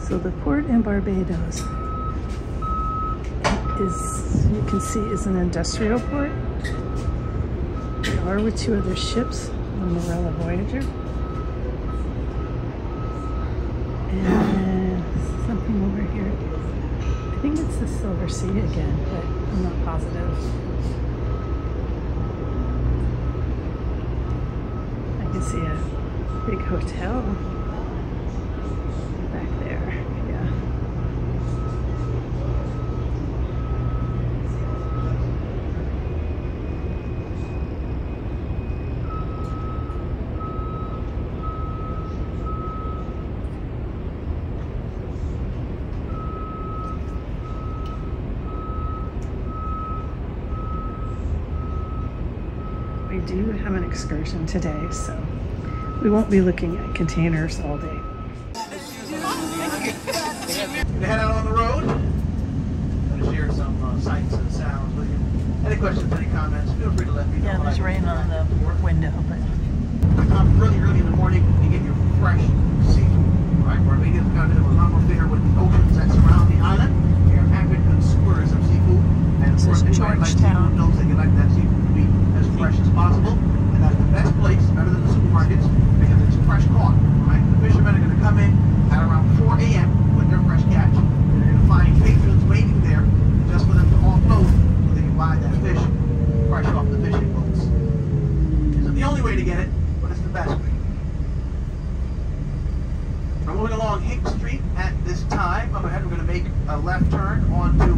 So the port in Barbados is, you can see, is an industrial port. We are with 2 other ships, the Morella Voyager and something over here. I think it's the Silver Sea again, but I'm not positive. I can see a big hotel back there. Yeah. We do have an excursion today, so we won't be looking at containers all day. Head out on the road. I'm going to share some sights and sounds with you. Any questions, any comments, feel free to let me know. Yeah, there's rain on the window, but... Really early in the morning, you get your fresh seafood. Right? Barbados is kind of a lot more bigger with the oceans that surround the island. They are avid consumers of seafood. And of course, anybody like seafood knows that you like that seafood to be as fresh as possible. And that's the best place, better than the supermarkets, because it's fresh caught. Right? The fishermen are going to come in at around 4 a.m. with their fresh catch. And they're going to find patrons waiting there just for them to offload so they can buy that fish fresh off the fishing boats. Isn't the only way to get it, but it's the best way. We're moving along Hink Street at this time. Up ahead, we're going to make a left turn onto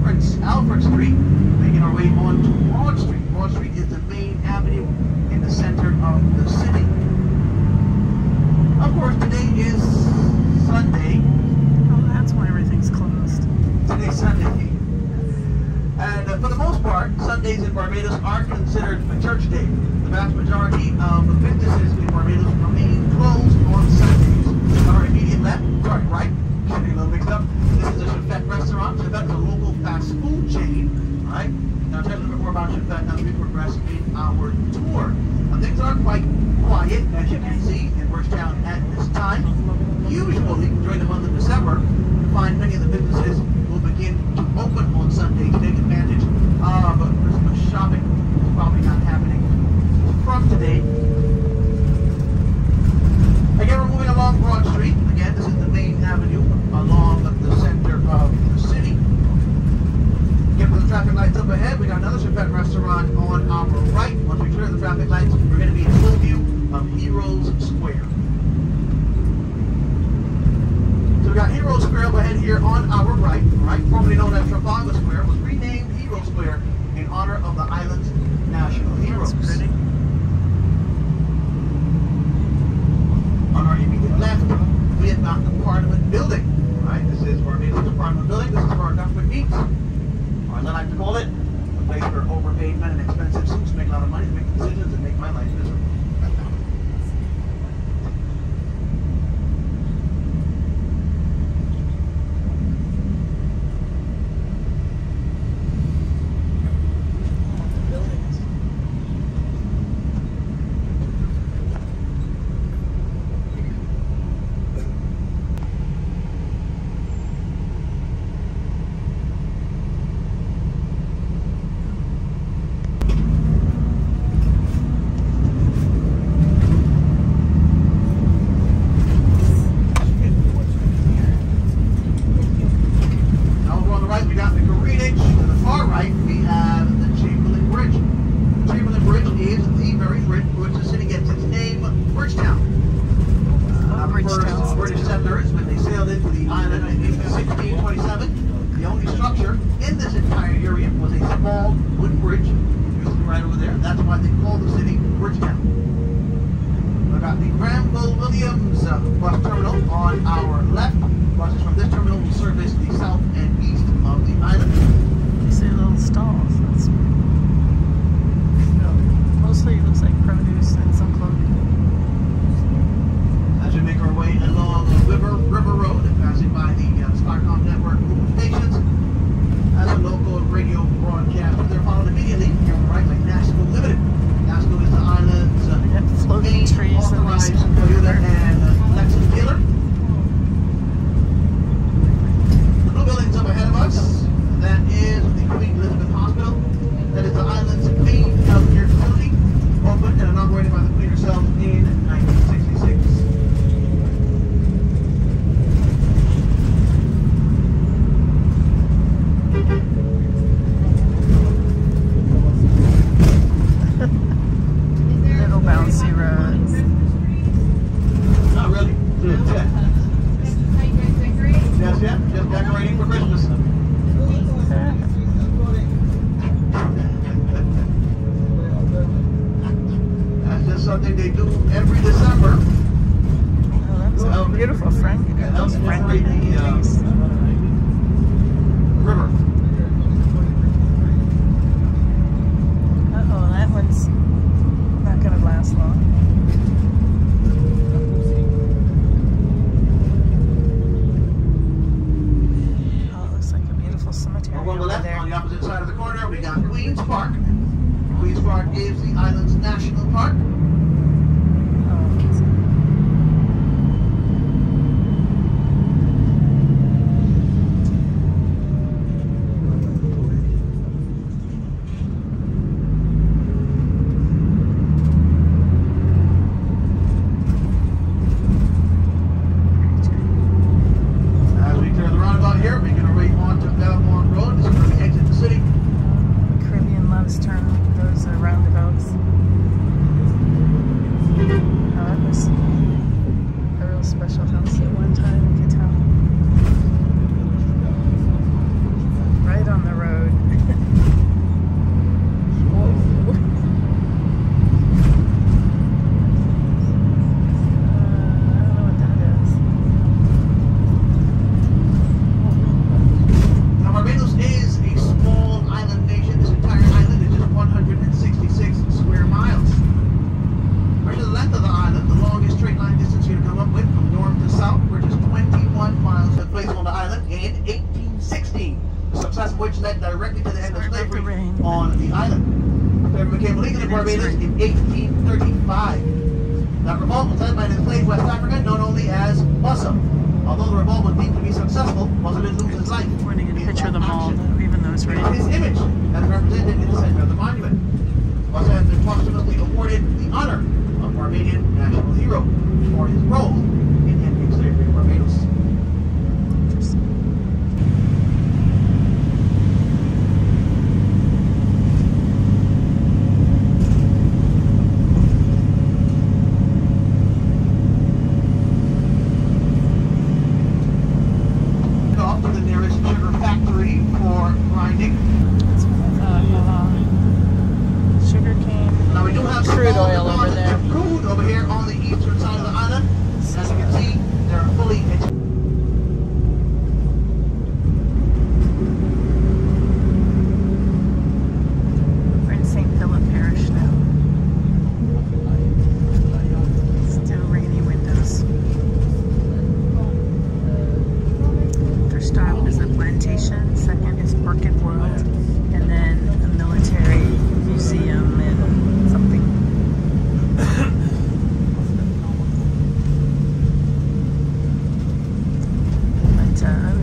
Prince Alfred Street, making our way onto Broad Street. Broad Street is the main avenue in the center of the city. Of course, today is Sunday. Oh, that's why everything's closed. Today's Sunday. And for the most part, Sundays in Barbados are considered a church day. The vast majority of the businesses in Barbados remain closed on Sundays. On our immediate left, sorry, right, getting a little mixed up. This is a Chefette restaurant. Chefette is a local fast food chain. All right. Now, tell us a little bit more about Chefette as we progress in our tour. Now, things are quite quiet, as you can see, in Birchtown at this time. Usually, during the month of December, you find many of the businesses will begin to open on Sunday to take advantage of Christmas shopping. It's probably not happening from today. Again, we're moving along Broad Street. Again, this is the main avenue along the center of the city. Again, with the traffic lights up ahead, we got another Chefette restaurant on our right. Once we clear the traffic lights, we're going to be in full view of Heroes Square. So we got Heroes Square up ahead here on our right, formerly known as Trafalgar Square, was renamed Heroes Square in honor of the island's national heroes. That's pretty. On our immediate left, we have got the Parliament Building. Right, this is Barbados' Parliament Building. This is where our government meets, or as I like to call it, a place where overpaid men in expensive suits make a lot of money to make decisions and make my life miserable. Bus terminal on our left. Buses from this terminal will service the south and east of the island. You see little stalls. That's mostly it looks like produce and some clothing. As we make our way along River Road and passing by the Starcom network group of stations, as a local radio broadcaster, they're followed immediately here on the right by NASCO Limited. NASCO is the island's floating trees authorized Toyota and Lexus dealer. Yes, yeah, just decorating for Christmas. That's just something they do every December. Oh, that's beautiful, Frank. You got those friendly trees. River. Uh-oh, that one's not going to last long. Oh, it looks like a beautiful cemetery On the over left, there. on the opposite side of the corner, we got Queen's Park. Queen's Park is the island's national park. Which led directly to the end of slavery on the island. Slavery became legal in Barbados in 1835. That revolt was led by an enslaved West African known only as Mussa. Although the revolt was deemed to be successful, Mussa didn't lose his life. Pointing a picture of the mall, even though it's raining. His image as represented in the center of the monument. Mussa has been posthumously awarded the honor of Barbadian national hero for his role in ending slavery in Barbados.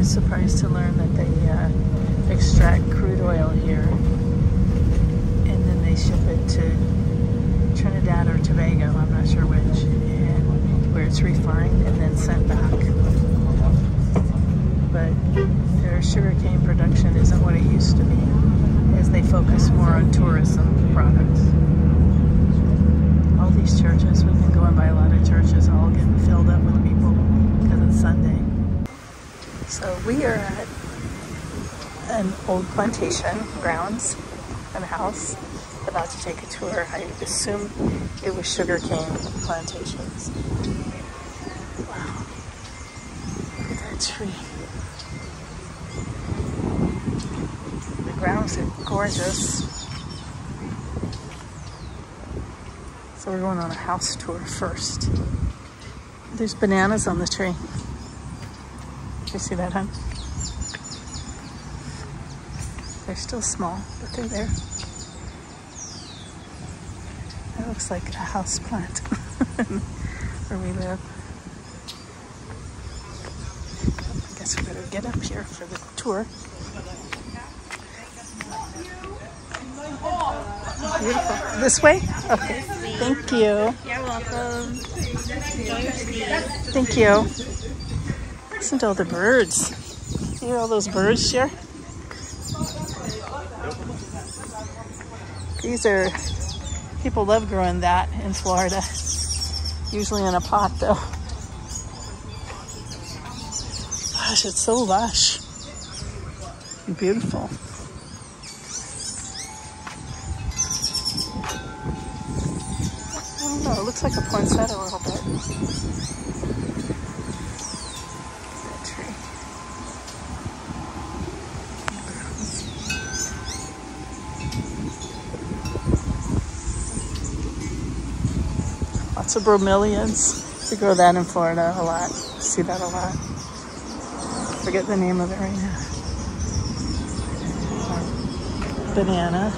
Surprised to learn that they extract crude oil here and then they ship it to Trinidad or Tobago, I'm not sure which, and where it's refined and then sent back. But their sugarcane production isn't what it used to be, as they focus more on tourism products. All these churches, we've been going by a lot of churches, all getting filled up with people because it's Sunday. So we are at an old plantation grounds and a house, about to take a tour. I assume it was sugarcane plantations. Wow, look at that tree. The grounds are gorgeous. So we're going on a house tour first. There's bananas on the tree. You see that, hon? They're still small, but they're there. That looks like a house plant where we live. I guess we better get up here for the tour. Beautiful. This way? Okay. Thank you. You're welcome. Thank you. Listen to all the birds. You hear all those birds, Cher? These are, people love growing that in Florida. Usually in a pot though. Gosh, it's so lush and beautiful. I don't know, it looks like a poinsettia a little bit. That tree. Lots of bromeliads. We grow that in Florida a lot. See that a lot. Forget the name of it right now. Banana.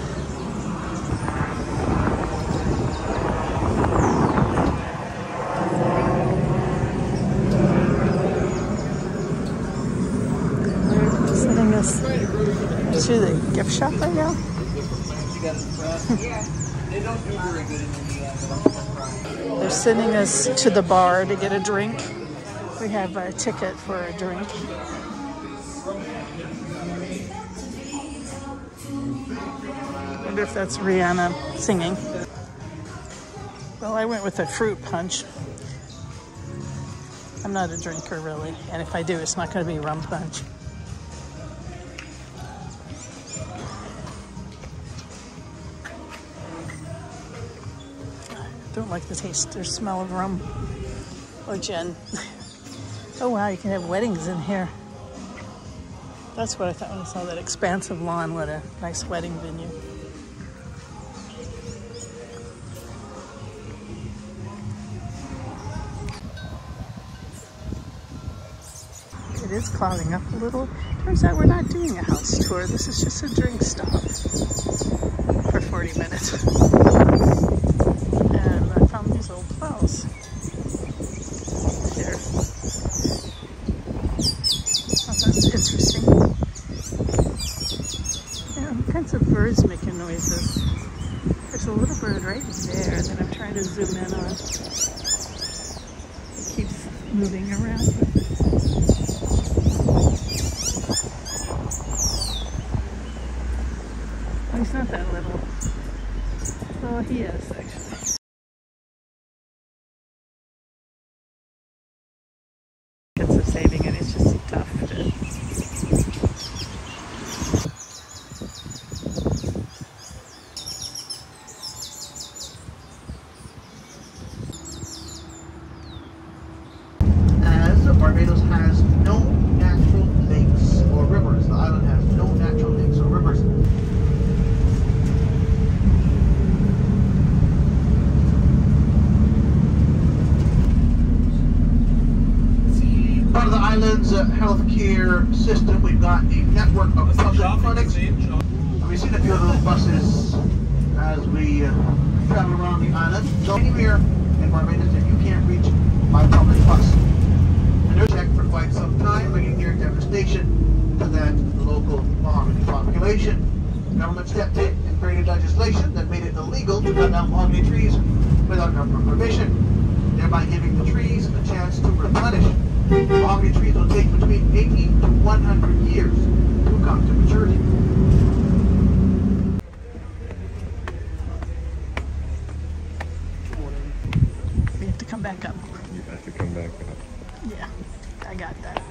We're sending us to the gift shop right now. They don't do very good in Indiana. They're sending us to the bar to get a drink. We have a ticket for a drink. Wonder if that's Rihanna singing. Well, I went with a fruit punch. I'm not a drinker really, and if I do, it's not going to be rum punch. Don't like the taste or smell of rum or gin. Oh wow, you can have weddings in here. That's what I thought when I saw that expansive lawn. What a nice wedding venue. It is clouding up a little. Turns out we're not doing a house tour. This is just a drink stop for 40 minutes. And I found these old plows here. Oh, that's interesting. Yeah, all kinds of birds making noises. There's a little bird right there that I'm trying to zoom in on. It keeps moving around. Oh, he's not that little. Oh, he is actually. Of saving it, it's just tough to. As Barbados has no natural lakes or rivers, the island has no natural lakes or rivers. Part of the island's healthcare system, we've got a network of public clinics. We've seen a few of those buses as we travel around the island. So anywhere in Barbados that you can't reach by public bus. And they're checked for quite some time, bringing near devastation to that local mahogany population. The government stepped in and created legislation that made it illegal to cut down mahogany trees without government permission, thereby giving the trees a chance to replenish. Mahogany trees will take between 80 to 100 years to come to maturity. We have to come back up. You have to come back up. Yeah, I got that.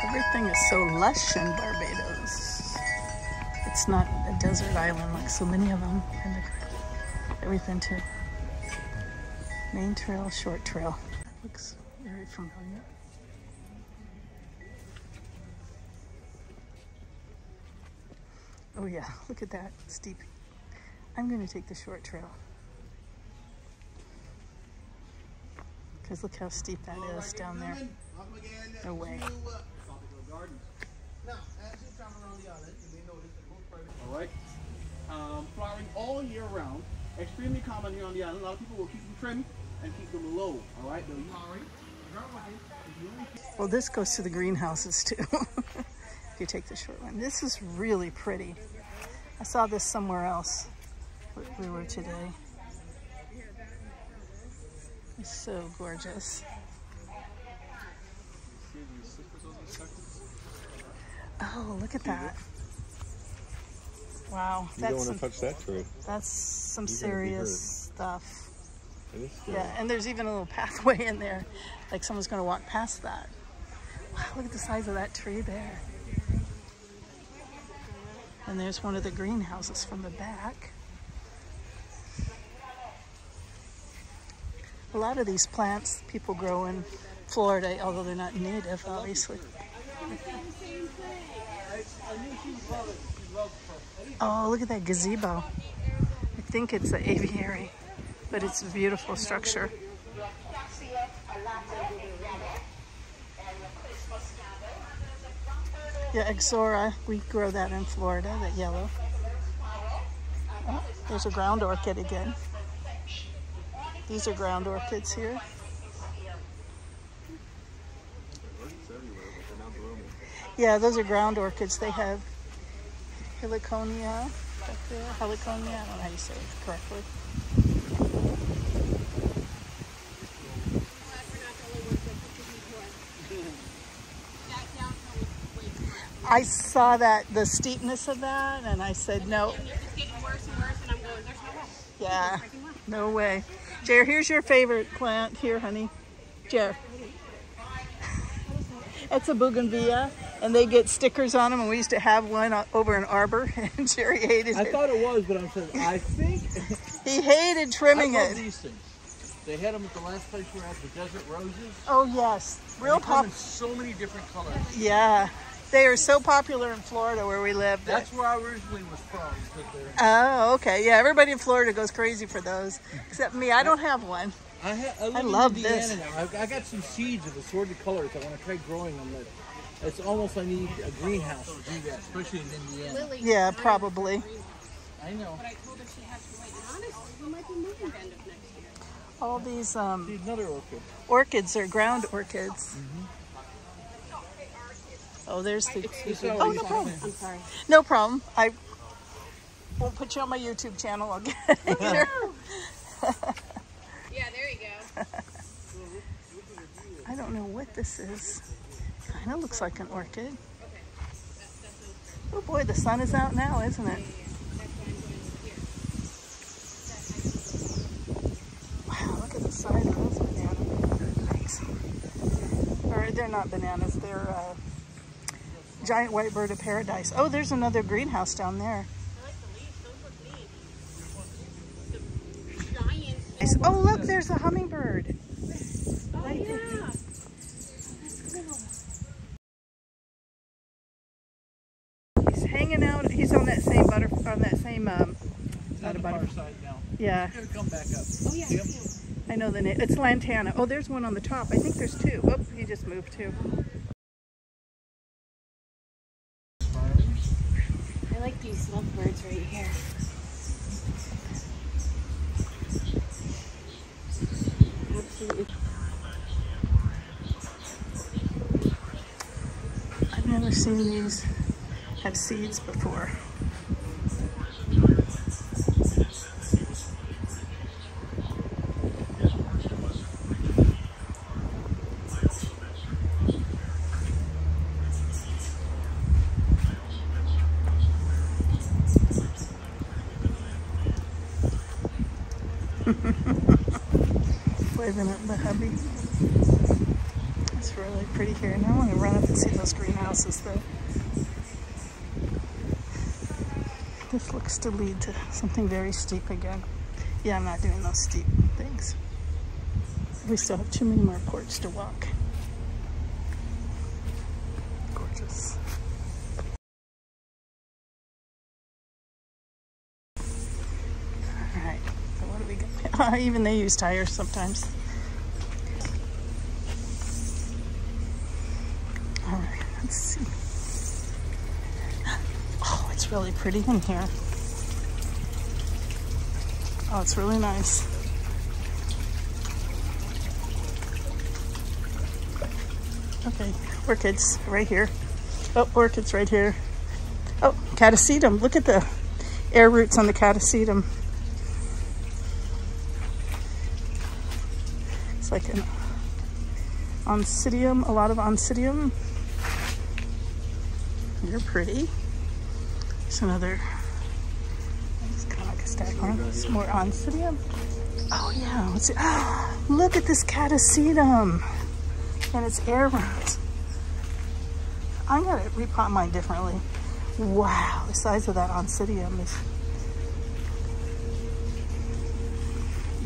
Everything is so lush in Barbados. It's not a desert island like so many of them. And everything too. Main trail, short trail. Looks very familiar. Oh yeah, look at that, steep. I'm going to take the short trail. Because look how steep that is down there. No way. Alright. Flowering all year round. Extremely common here on the island. A lot of people will keep them trimmed and keep them low. Alright? Well, this goes to the greenhouses too. If you take the short one. This is really pretty. I saw this somewhere else where we were today. It's so gorgeous. Oh, look at that. Wow, You don't want to touch that tree. That's some You're gonna be serious stuff. It is scary. Yeah, and there's even a little pathway in there, like someone's going to walk past that. Wow, look at the size of that tree there. And there's one of the greenhouses from the back. A lot of these plants people grow in Florida, although they're not native, obviously. Oh, look at that gazebo. I think it's an aviary, but it's a beautiful structure. Yeah, Exora, we grow that in Florida, that yellow. Oh, there's a ground orchid again. These are ground orchids here. Yeah, those are ground orchids. They have heliconia back there. Heliconia, I don't know how you say it correctly. I saw that, the steepness of that, and I said no. It's getting worse and worse, and I'm going, there's no way. Yeah, no way. Jer, here's your favorite plant. Here, honey. Jer. It's a bougainvillea, and they get stickers on them, and we used to have one over in Arbor, and Jerry hated it. I thought it was, but I'm saying, I think... He hated trimming I love it. these things. They had them at the last place we were at, the Desert Roses. Oh, yes. Real They come in pop. so many different colors. Yeah. They are so popular in Florida where we live. That's where I originally was from. But Oh, okay. Yeah, everybody in Florida goes crazy for those. Except me, I don't have one. I live love in this. Indiana now. I got some seeds of assorted colors. I want to try growing them. But it's almost I need a greenhouse to do that, especially in Indiana. Lily, Yeah, probably. I know. but I told her she has to wait. And honestly, we might be moving end of next year. All these Need another orchid. orchids are ground orchids. Oh, there's the... Oh, no problem. I'm sorry. No problem. I won't put you on my YouTube channel. I'll get it here. Yeah, there you go. I don't know what this is. Kind of looks like an orchid. Oh boy, the sun is out now, isn't it? Wow, look at the size of those bananas. Or they're not bananas, they're giant white bird of paradise. Oh, there's another greenhouse down there. I like the leaves. Those look neat. The giant. Oh, look, there's a hummingbird. Oh, yeah. He's hanging out. He's on that same It's on the far side now. Yeah, It's going to come back up. Oh, yeah. Yep. I know the name. It's lantana. Oh, there's one on the top. I think there's two. Oh, he just moved too. I like these lovebirds right here. Absolutely. I've never seen these have seeds before. Waving at the hubby. It's really pretty here. And I want to run up and see those greenhouses though. This looks to lead to something very steep again. Yeah, I'm not doing those steep things. We still have too many more ports to walk. Gorgeous. Alright, so what do we got? Even they use tires sometimes. Alright, let's see. Oh, it's really pretty in here. Oh, it's really nice. Okay, orchids right here. Oh, orchids right here. Oh, catasetum. Look at the air roots on the catasetum. It's like an oncidium, a lot of oncidium. You're pretty. There's another stack on. Some more oncidium. Oh yeah, let's see. Oh, look at this catasetum and its air runs. I'm gonna repot mine differently. Wow, the size of that oncidium is.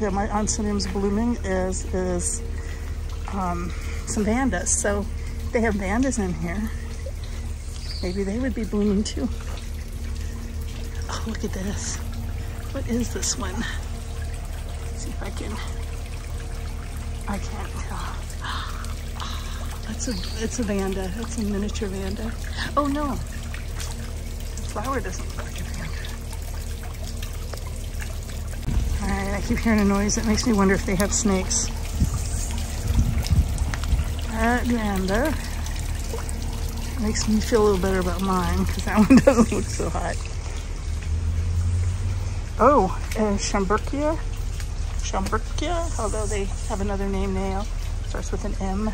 Yeah, my oncidium's blooming is some vandas. So they have vandas in here. Maybe they would be blooming too. Oh, look at this. What is this one? Let's see if I can't tell. It's a vanda. It's a miniature vanda. Oh no, the flower doesn't look like a vanda. All right, I keep hearing a noise that makes me wonder if they have snakes. That vanda makes me feel a little better about mine because that one doesn't look so hot. Oh, Schomburgkia, although they have another name now. Starts with an M.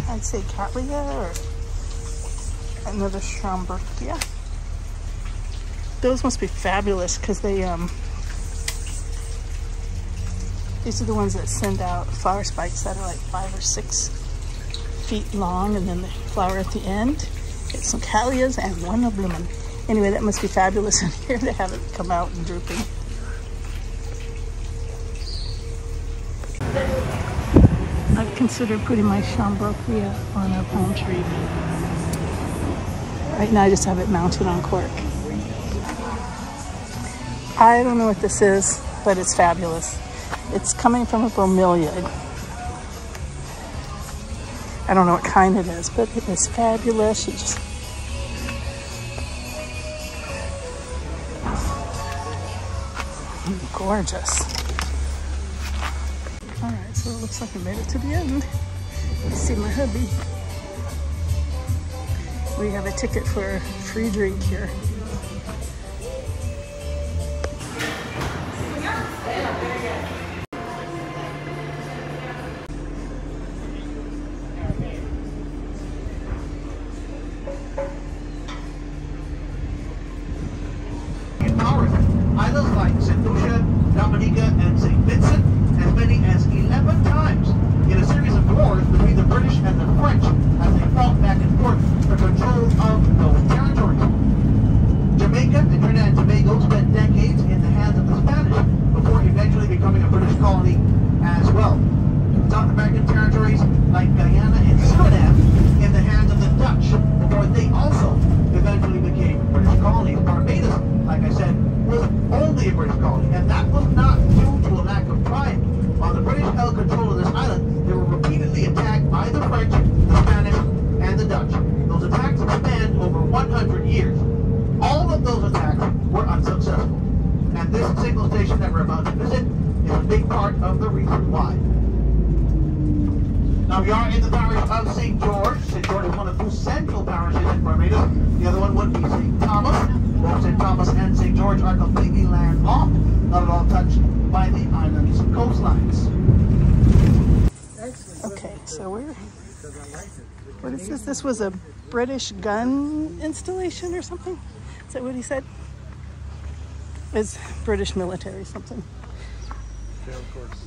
I'd say Cattleya or another Schomburgkia. Those must be fabulous because they, these are the ones that send out flower spikes that are like 5 or 6 feet long, and then the flower at the end. Get some Cattleyas and one of blooming. Anyway, that must be fabulous in here to have it come out and drooping. I've considered putting my Schomburgkia on a palm tree. Right now I just have it mounted on cork. I don't know what this is, but it's fabulous. It's coming from a bromeliad. I don't know what kind it is, but it is fabulous. It just gorgeous. All right, so it looks like I made it to the end. Let's see my hubby. We have a ticket for a free drink here. Islands like St. Lucia, Dominica, and St. Vincent, as many as 11 times in a series of wars between the British and the French as they fought back and forth for control of those territories. Jamaica and Trinidad and Tobago spent decades in the hands of the Spanish before eventually becoming a British colony as well. South American territories like Guyana and Suriname in the hands of the Dutch before they also eventually became British colonies. Barbados, like I said, was only a British colony, and that was not due to a lack of pride. While the British held control of this island, they were repeatedly attacked by the French, the Spanish, and the Dutch. Those attacks spanned over 100 years. All of those attacks were unsuccessful. And this signal station that we're about to visit is a big part of the reason why. Now we are in the parish of St. George. St. George is one of 2 central parishes in Barbados. The other one would be St. Thomas. Both St. Thomas and St. George are completely landlocked, not at all touched by the island's coastlines. Okay, so what is this? This was a British gun installation or something? Is that what he said? It's British military something. Yeah, of course.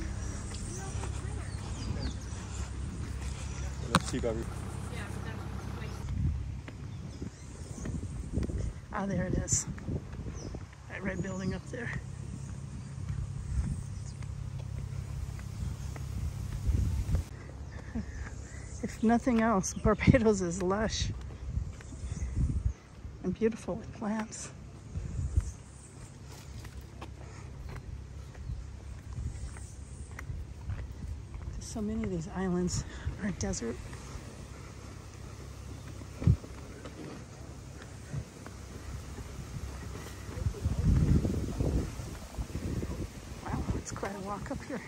Let's see, Bobby. Ah, there it is. That red building up there. If nothing else, Barbados is lush and beautiful with plants. So many of these islands are desert. Wow, it's quite a walk up here.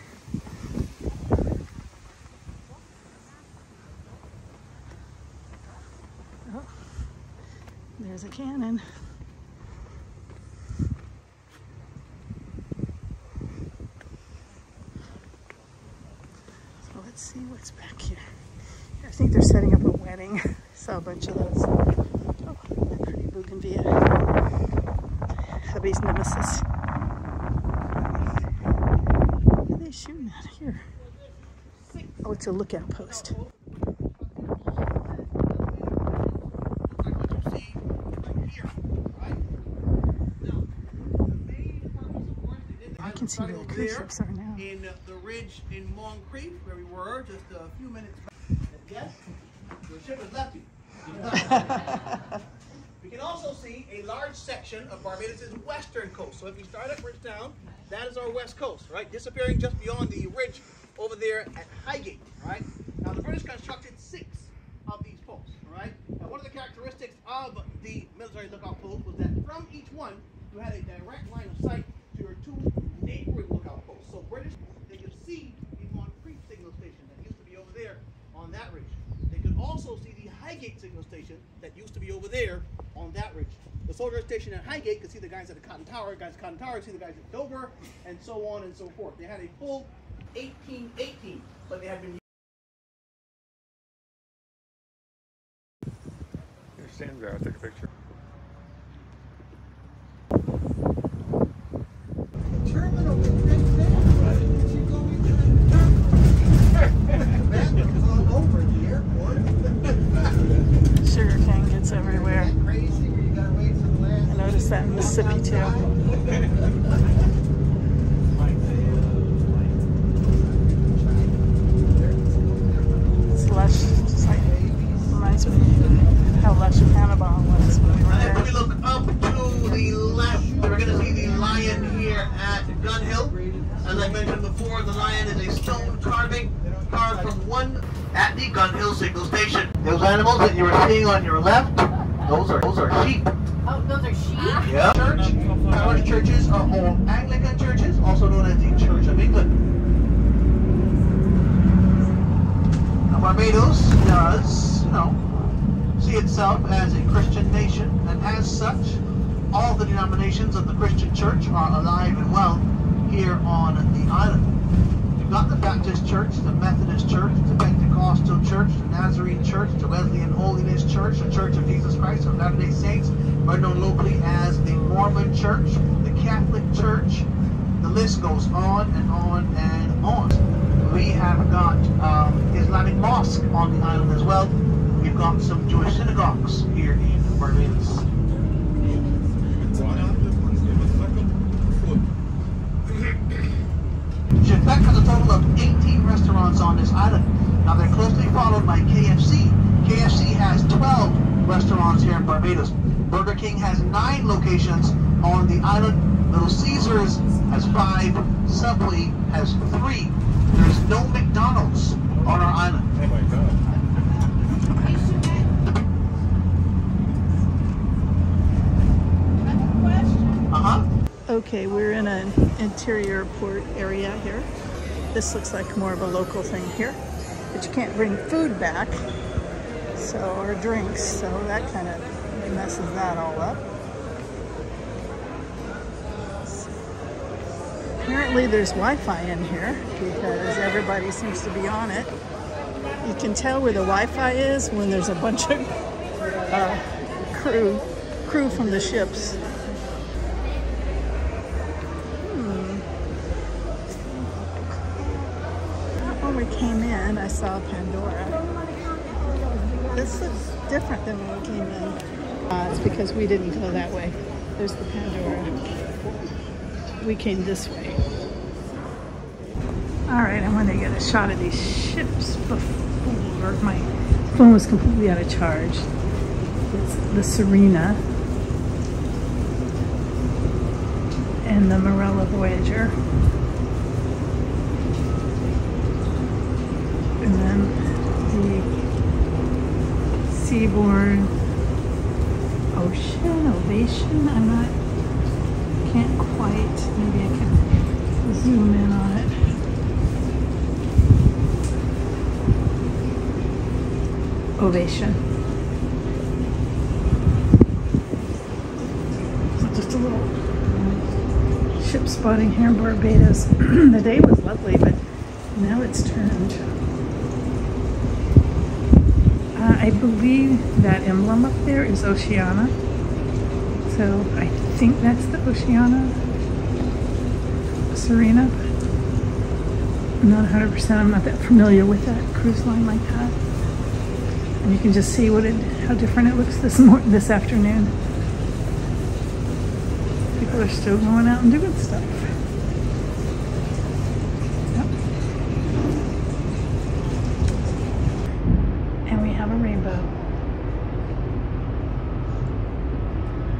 Oh, there's a cannon. Let's see what's back here. I think they're setting up a wedding. Saw a bunch of those. Oh, that pretty bougainvillea. hubby's nemesis. What are they shooting at here? Oh, it's a lookout post. I can see where the cruise ships are now. In the ridge in Moncrief, where we were just a few minutes back. Yes, the ship has left you. We can also see a large section of Barbados' western coast. So if you start at Bridgetown, that is our west coast, right? Disappearing just beyond the ridge over there at Highgate, right? Now the British constructed 6 of these posts, right? Now one of the characteristics of the military lookout posts was that from each one, you had a direct line of sight to your 2 neighboring lookout posts. So British, they could see the Moncrief signal station that used to be over there on that ridge. They could also see the Highgate signal station that used to be over there on that ridge. The soldier station at Highgate could see the guys at the Cotton Tower, guys at Cotton Tower see the guys at Dover, and so on and so forth. They had a full 1818, but they have been. Your stand there, I'll take a picture. Terminal over the airport. Sugar cane gets everywhere. Crazy, you gotta wait for the last. I noticed that in Mississippi too. It's lush, just like reminds me how lush Panama was when we were And there. if we look up to the left, we're going to see the lion here at Gun Hill. As I mentioned before, the lion is a stone carving carved from one at the Gun Hill signal station. Those animals that you are seeing on your left, those are sheep. Oh, those are sheep? Yeah. Church. Parish churches are all Anglican churches, also known as the Church of England. Now, Barbados does, see itself as a Christian nation, and as such, all the denominations of the Christian church are alive and well here on the island. You've got the Baptist Church, the Methodist Church, the Pentecostal Church, the Nazarene Church, the Wesleyan Holiness Church, the Church of Jesus Christ of Latter-day Saints, or known locally as the Mormon Church, the Catholic Church. The list goes on and on and on. We have got Islamic mosque on the island as well. We've got some Jewish synagogues here in Barbados. Shefek has a total of 18 restaurants on this island. Now they're closely followed by KFC. KFC has 12 restaurants here in Barbados. Burger King has 9 locations on the island. Little Caesars has 5. Subway has 3. There's no McDonald's on our island. Oh my God. Hey, Shabbat. I have a question. Uh-huh. Okay, we're in an interior port area here. This looks like more of a local thing here, but you can't bring food back, or drinks, so that kind of messes that all up. Apparently there's Wi-Fi in here because everybody seems to be on it. You can tell where the Wi-Fi is when there's a bunch of crew from the ships. When we came in, I saw Pandora. This looks different than when we came in. It's because we didn't go that way. There's the Pandora. We came this way. All right, I want to get a shot of these ships before my phone was completely out of charge. It's the Serena and the Morella Voyager. And then the Seabourn Ovation. Can't quite, maybe I can zoom in on it. Ovation. So just a little ship spotting here in Barbados. The day was lovely, but now it's turned. I believe that emblem up there is Oceania. So I think think that's the Oceana Serena. I'm not 100%. I'm not that familiar with that cruise line like that. And you can just see how different it looks this afternoon. People are still going out and doing stuff. Yep. And we have a rainbow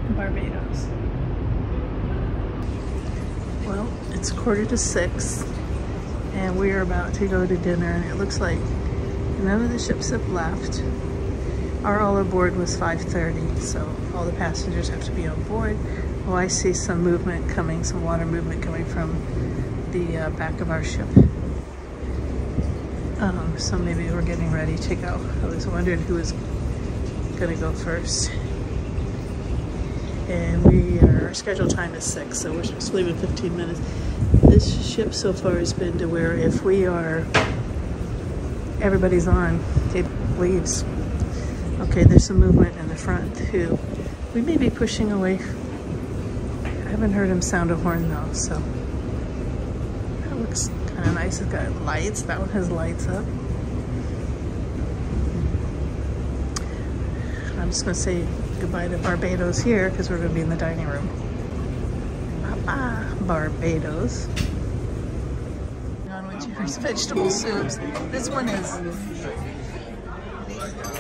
in Barbados. Well, it's 5:45 and we are about to go to dinner, and it looks like none of the ships have left. Our all aboard was 5:30, so all the passengers have to be on board. Oh, I see some movement coming, some water movement coming from the back of our ship. So maybe we're getting ready to go. I was wondering who was gonna go first. And our scheduled time is 6, so we're supposed to leave in 15 minutes. This ship so far has been to where if everybody's on, it leaves. Okay, there's some movement in the front too. We may be pushing away. I haven't heard him sound a horn though, so that looks kind of nice. It's got lights. That one has lights up. I'm just gonna say goodbye to Barbados here because we're gonna be in the dining room. Bye-bye, Barbados. On with Jerry's vegetable soups. This one is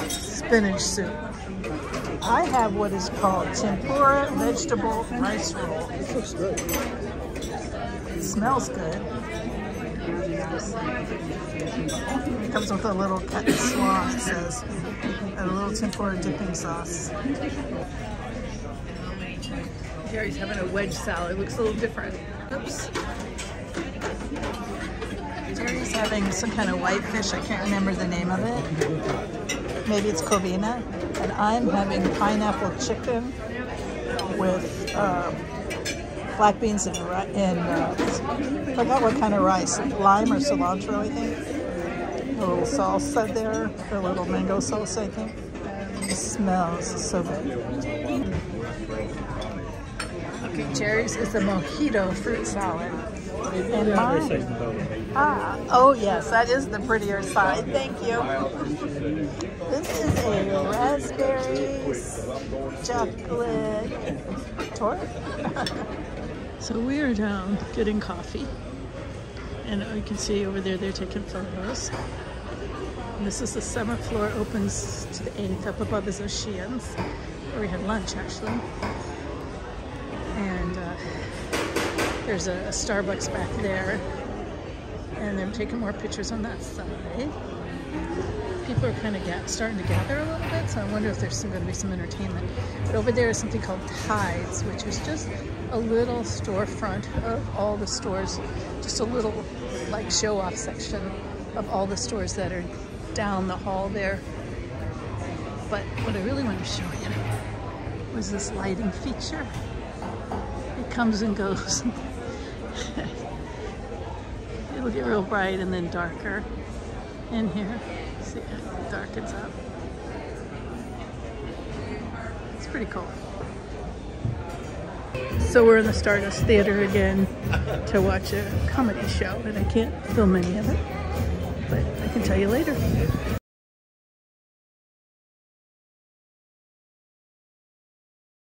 spinach soup. I have what is called tempura vegetable rice roll. This looks good. It smells good. It comes with a little cut slaw, it says, and a little tempura dipping sauce. Jerry's having a wedge salad. It looks a little different. Oops. Jerry's having some kind of white fish. I can't remember the name of it. Maybe it's covina. And I'm having pineapple chicken with black beans and I forgot what kind of rice. Lime or cilantro, I think. A little salsa there. A little mango salsa, I think. It smells so good. Okay, Jerry's is a mojito fruit salad. And mine, oh yes, that is the prettier side. Thank you. This is a raspberry chocolate tort. So we are down getting coffee, and you can see over there they're taking photos. And this is the 7th floor, opens to the 8th. Up above is Oceans, where we had lunch actually. And there's a Starbucks back there, and they're taking more pictures on that side. People are kind of starting to gather a little bit, so I wonder if there's going to be some entertainment. But over there is something called Tides, which is just a little storefront of all the stores, just a little like show-off section of all the stores that are down the hall there. But what I really want to show you was this lighting feature. It comes and goes. It'll get real bright and then darker in here. See, it darkens up. It's pretty cool. So we're in the Stardust Theater again to watch a comedy show, and I can't film any of it, but I can tell you later.